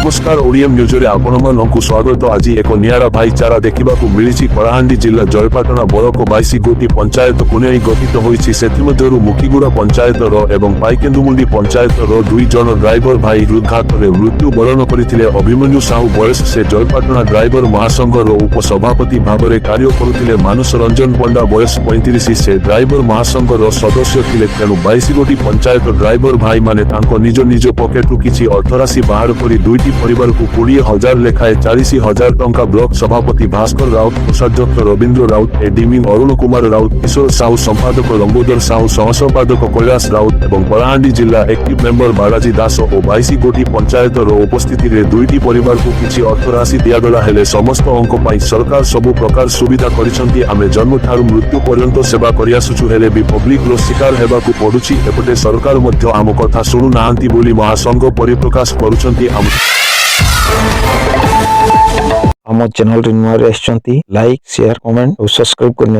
नमस्कार ओडियम न्यूज रे आपनमानंकु स्वागत। आज एक नियारा भाईचारा देखिबाकु मिलिछि। कलाहांडी जिला जयपाटना ब्लॉक 22 गोटी पंचायत को नहीं गठित होइछि। सेथिमध्यरु मुखीगुड़ा पंचायत एवं पाइकेन्दुमुंडी पंचायत दुई जन ड्राइवर भाई हृदघातरे मृत्यु बरण करथिले। अभिमन्यु साहू बयस से जयपाटना ड्राइवर महासंघर उपसभापति भाव कार्य करुथिले। मानस रंजन पंडा बयस 35 से ड्राइवर महासंघर सदस्य थिले। तेणु 22 गोटी पंचायत ड्राइवर भाई माने तांको निज निज पकेटू किछि अर्थराशि बाहर करी दुईटी परिवार को 20,000 लेखाए 40,000 टंका ब्लॉक सभापति भास्कर राउत, कोषाध्यक्ष रवींद्र राउत, एडमिन अरुण कुमार राउत, किशोर साहू, संपादक लंबोदर साहू, सहसंपादक कैलाश राउत एवं कलाहांडी जिला एक्टिव मेंबर बालाजी दास और 22 गोटी पंचायत उपस्थिति रे दुईटी परिवार को किछि अर्थराशि दियागला हेले समस्त अंक पाई सरकार सबु प्रकार सुविधा करिसंती। आमे जन्म ठारू मृत्यु पर्यंत सेवा करियासुछु हेले भी पब्लिक रो शिकार हेबाकू पडुछि। एपटे सरकार मध्य आम कथा सुनु नाहांती बोली महासंघ परिप्रकाश करुछंती। आम चैनल रे नुआ रे आछंती, लाइक शेयर कमेंट और सब्सक्राइब करने।